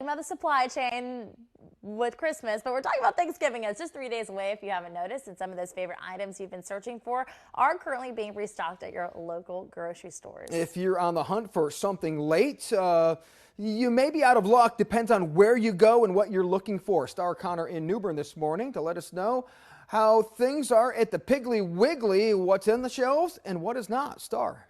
About the supply chain with Christmas, but we're talking about Thanksgiving. It's just 3 days away if you haven't noticed, and some of those favorite items you've been searching for are currently being restocked at your local grocery stores. If you're on the hunt for something late, you may be out of luck. Depends on where you go and what you're looking for. Star Connor in New Bern this morning to let us know how things are at the Piggly Wiggly, what's in the shelves and what is not. Star.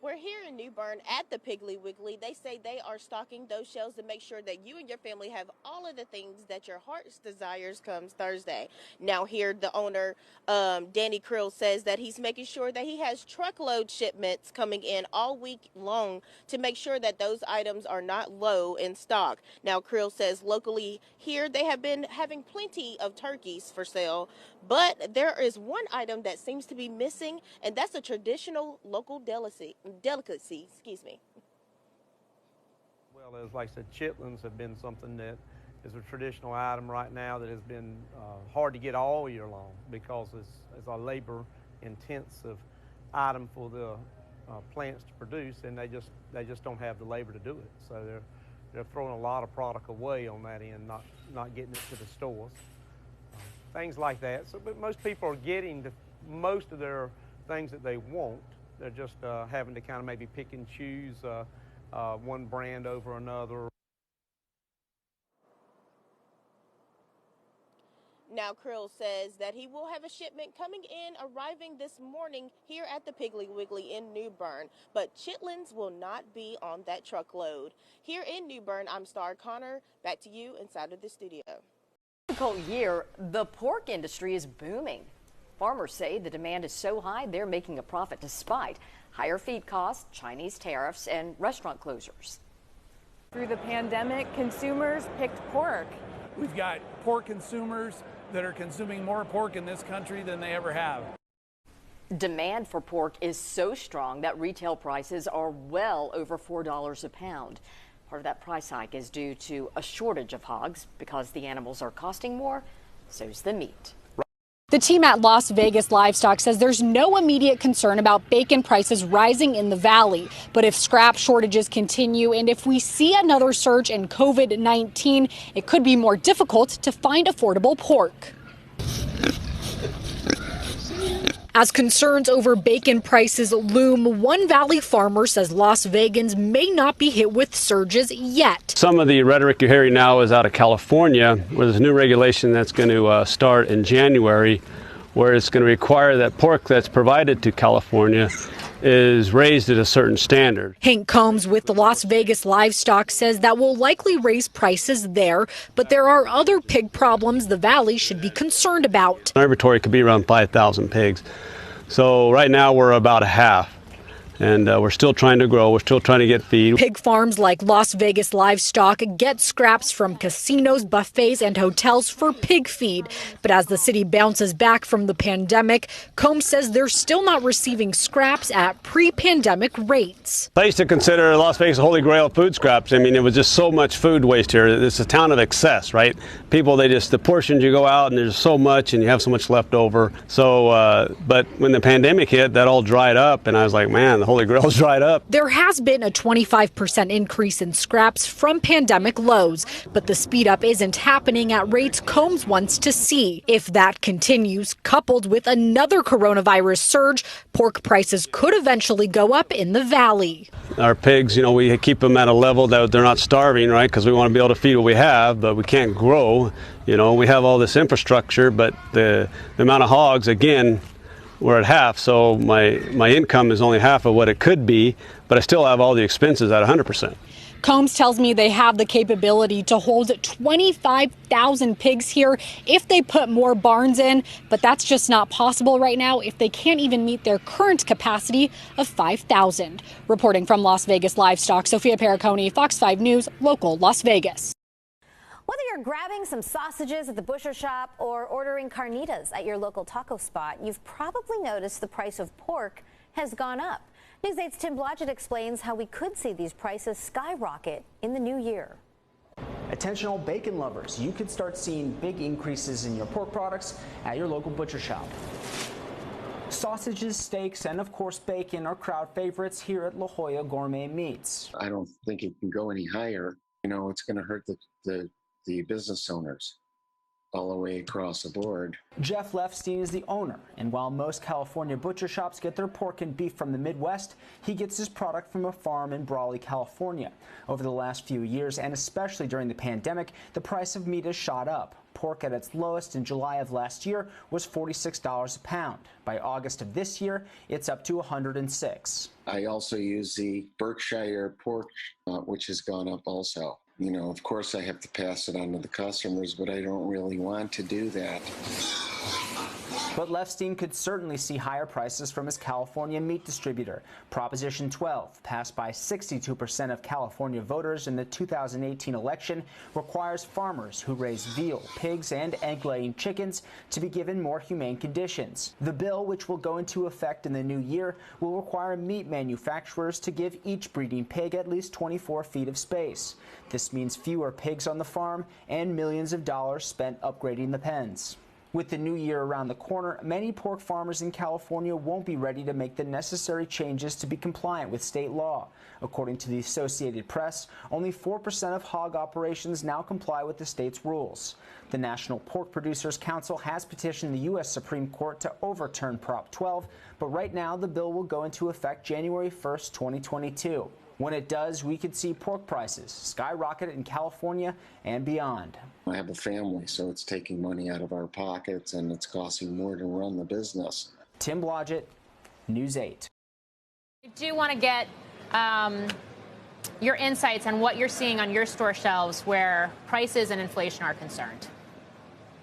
We're here in New Bern at the Piggly Wiggly. They say they are stocking those shelves to make sure that you and your family have all of the things that your heart's desires comes Thursday. Now here the owner, Danny Creel, says that he's making sure that he has truckload shipments coming in all week long to make sure that those items are not low in stock. Now Creel says locally here they have been having plenty of turkeys for sale, but there is one item that seems to be missing, and that's a traditional local delicacy. Excuse me. Well, as like I said, chitlins have been something that is a traditional item right now that has been hard to get all year long because it's a labor-intensive item for the plants to produce, and they just don't have the labor to do it. So they're throwing a lot of product away on that end, not getting it to the stores, things like that. So, but most people are getting most of their things that they want. They're just having to kind of maybe pick and choose one brand over another. Now Creel says that he will have a shipment coming in, arriving this morning here at the Piggly Wiggly in New Bern, but chitlins will not be on that truckload. Here in New Bern, I'm Star Connor. Back to you inside of the studio. Difficult year, the pork industry is booming. Farmers say the demand is so high they're making a profit despite higher feed costs, Chinese tariffs, and restaurant closures. Through the pandemic, consumers picked pork. We've got pork consumers that are consuming more pork in this country than they ever have. Demand for pork is so strong that retail prices are well over $4 a pound. Part of that price hike is due to a shortage of hogs. Because the animals are costing more, so's the meat. The team at Las Vegas Livestock says there's no immediate concern about bacon prices rising in the valley. But if scrap shortages continue and if we see another surge in COVID-19, it could be more difficult to find affordable pork. As concerns over bacon prices loom, one valley farmer says Las Vegans may not be hit with surges yet. Some of the rhetoric you're hearing now is out of California, where there's a new regulation that's going to start in January, where it's going to require that pork that's provided to California is raised at a certain standard. Hank Combs with the Las Vegas Livestock says that will likely raise prices there, but there are other pig problems the valley should be concerned about. Our inventory could be around 5,000 pigs. So right now we're about a half. And we're still trying to grow. We're still trying to get feed. Pig farms like Las Vegas Livestock get scraps from casinos, buffets, and hotels for pig feed. But as the city bounces back from the pandemic, Combs says they're still not receiving scraps at pre-pandemic rates. I used to consider Las Vegas a holy grail of food scraps. I mean, it was just so much food waste here. It's a town of excess, right? People, the portions you go out and there's so much and you have so much left over. So, but when the pandemic hit, that all dried up and I was like, man, the Holy Grail's dried up. There has been a 25% increase in scraps from pandemic lows, but the speed up isn't happening at rates Combs wants to see. If that continues, coupled with another coronavirus surge, pork prices could eventually go up in the valley. Our pigs, we keep them at a level that they're not starving, right? Because we want to be able to feed what we have, but we can't grow. We have all this infrastructure, but the amount of hogs, again, we're at half, so my income is only half of what it could be, but I still have all the expenses at 100%. Combs tells me they have the capability to hold 25,000 pigs here if they put more barns in, but that's just not possible right now if they can't even meet their current capacity of 5,000. Reporting from Las Vegas Livestock, Sophia Pericone, Fox 5 News, local Las Vegas. Whether you're grabbing some sausages at the butcher shop or ordering carnitas at your local taco spot, you've probably noticed the price of pork has gone up. News 8's Tim Blodgett explains how we could see these prices skyrocket in the new year. Attention all bacon lovers, you could start seeing big increases in your pork products at your local butcher shop. Sausages, steaks, and of course bacon are crowd favorites here at La Jolla Gourmet Meats. I don't think it can go any higher. It's going to hurt the business owners all the way across the board. Jeff Lefstein is the owner, and while most California butcher shops get their pork and beef from the Midwest, he gets his product from a farm in Brawley, California. Over the last few years, and especially during the pandemic, the price of meat has shot up. Pork at its lowest in July of last year was $46 a pound. By August of this year, it's up to $106. I also use the Berkshire pork, which has gone up also. Of course I have to pass it on to the customers, but I don't really want to do that. But Lefstein could certainly see higher prices from his California meat distributor. Proposition 12, passed by 62% of California voters in the 2018 election, requires farmers who raise veal, pigs, and egg-laying chickens to be given more humane conditions. The bill, which will go into effect in the new year, will require meat manufacturers to give each breeding pig at least 24 feet of space. This means fewer pigs on the farm and millions of dollars spent upgrading the pens. With the new year around the corner, many pork farmers in California won't be ready to make the necessary changes to be compliant with state law. According to the Associated Press, only 4% of hog operations now comply with the state's rules. The National Pork Producers Council has petitioned the U.S. Supreme Court to overturn Prop 12, but right now the bill will go into effect January 1st, 2022. When it does, we could see pork prices skyrocket in California and beyond. I have a family, so it's taking money out of our pockets, and it's costing more to run the business. Tim Blodgett, News 8. I do want to get your insights on what you're seeing on your store shelves where prices and inflation are concerned.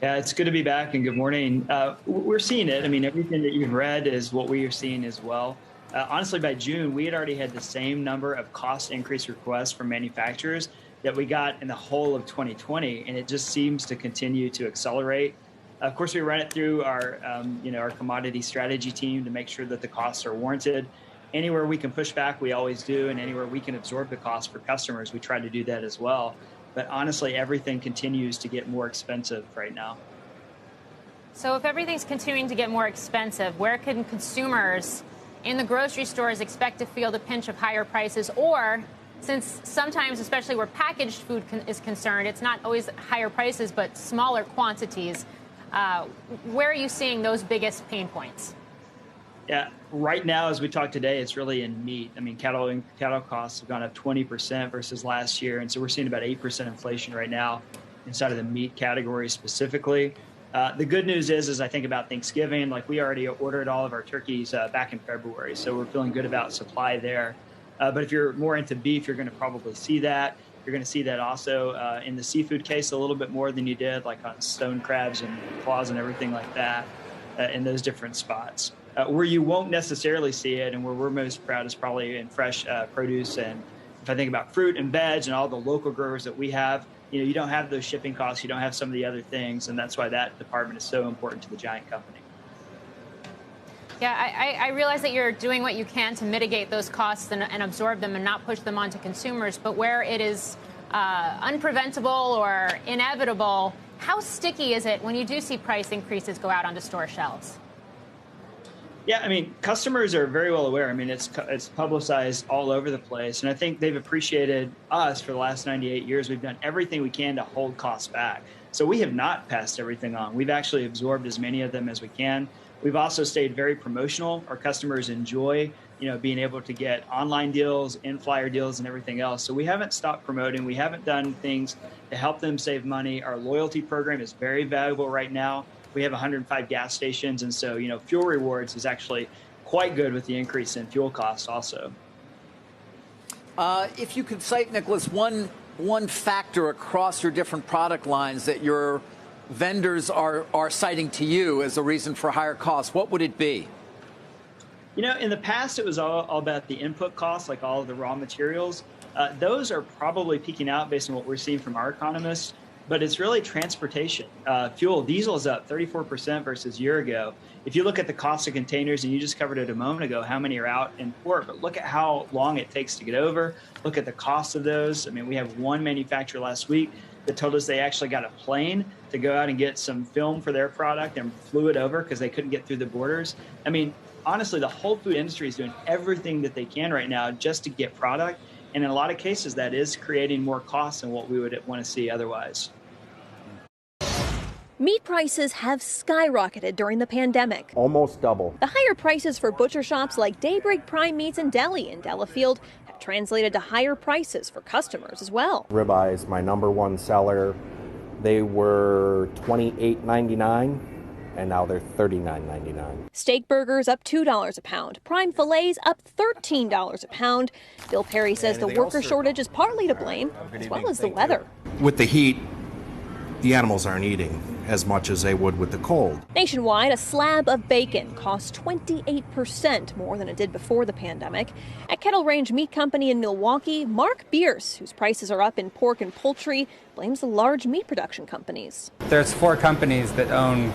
Yeah, it's good to be back, and good morning. We're seeing it. I mean, everything that you've read is what we are seeing as well. Honestly, by June, we had already had the same number of cost increase requests from manufacturers that we got in the whole of 2020, and it just seems to continue to accelerate. Of course, we run it through our, our commodity strategy team to make sure that the costs are warranted. Anywhere we can push back, we always do, and anywhere we can absorb the cost for customers, we try to do that as well. But honestly, everything continues to get more expensive right now. So if everything's continuing to get more expensive, where can consumers in the grocery stores expect to feel the pinch of higher prices? Or, since sometimes, especially where packaged food is concerned, it's not always higher prices, but smaller quantities, where are you seeing those biggest pain points? Yeah, right now, as we talk today, it's really in meat. I mean, cattle costs have gone up 20% versus last year. And so we're seeing about 8% inflation right now inside of the meat category specifically. The good news is, as I think about Thanksgiving, like we already ordered all of our turkeys back in February, so we're feeling good about supply there. But if you're more into beef, you're going to probably see that. You're going to see that also in the seafood case a little bit more than you did, like on stone crabs and claws and everything like that in those different spots. Where you won't necessarily see it and where we're most proud is probably in fresh produce. And if I think about fruit and veg and all the local growers that we have, you don't have those shipping costs, you don't have some of the other things, and that's why that department is so important to the giant company. Yeah, I realize that you're doing what you can to mitigate those costs and absorb them and not push them onto consumers, but where it is unpreventable or inevitable, how sticky is it when you do see price increases go out onto store shelves? Yeah, I mean, customers are very well aware. I mean, it's publicized all over the place. And I think they've appreciated us for the last 98 years. We've done everything we can to hold costs back. So we have not passed everything on. We've actually absorbed as many of them as we can. We've also stayed very promotional. Our customers enjoy, being able to get online deals, in-flyer deals, and everything else. So we haven't stopped promoting. We haven't done things to help them save money. Our loyalty program is very valuable right now. We have 105 gas stations, and so, fuel rewards is actually quite good with the increase in fuel costs also. If you could cite, Nicholas, one factor across your different product lines that your vendors are citing to you as a reason for higher costs, what would it be? In the past, it was all about the input costs, like all of the raw materials. Those are probably peaking out based on what we're seeing from our economists. But it's really transportation. Fuel, diesel is up 34% versus a year ago. If you look at the cost of containers, and you just covered it a moment ago, how many are out in port, but look at how long it takes to get over. Look at the cost of those. I mean, we have one manufacturer last week that told us they actually got a plane to go out and get some film for their product and flew it over because they couldn't get through the borders. I mean, honestly, the whole food industry is doing everything that they can right now just to get product. And in a lot of cases, that is creating more costs than what we would want to see otherwise. Meat prices have skyrocketed during the pandemic. Almost double. The higher prices for butcher shops like Daybreak Prime Meats and Deli in Delafield have translated to higher prices for customers as well. Ribeye is my #1 seller. They were $28.99 and now they're $39.99. Steak burgers up $2 a pound. Prime fillets up $13 a pound. Bill Perry says the worker shortage is partly to blame, as well as the weather. With the heat, the animals aren't eating as much as they would with the cold. Nationwide, a slab of bacon costs 28% more than it did before the pandemic. At Kettle Range Meat Company in Milwaukee, Mark Bierce, whose prices are up in pork and poultry, blames the large meat production companies. There's 4 companies that own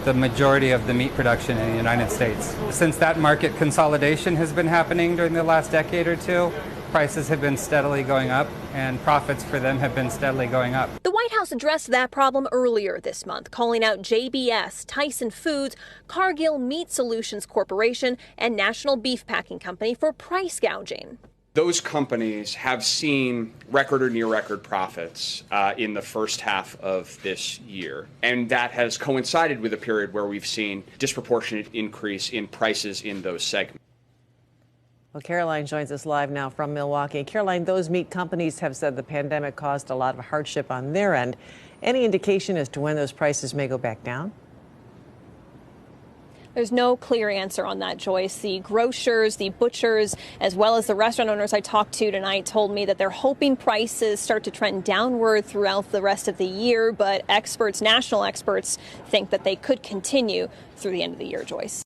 the majority of the meat production in the United States. Since that market consolidation has been happening during the last decade or two, prices have been steadily going up and profits for them have been steadily going up. The White House addressed that problem earlier this month, calling out JBS, Tyson Foods, Cargill Meat Solutions Corporation, and National Beef Packing Company for price gouging. Those companies have seen record or near record profits in the first half of this year. And that has coincided with a period where we've seen disproportionate increase in prices in those segments. Well, Caroline joins us live now from Milwaukee. Caroline, those meat companies have said the pandemic caused a lot of hardship on their end. Any indication as to when those prices may go back down? There's no clear answer on that, Joyce. The grocers, the butchers, as well as the restaurant owners I talked to tonight told me that they're hoping prices start to trend downward throughout the rest of the year. But experts, national experts, think that they could continue through the end of the year, Joyce.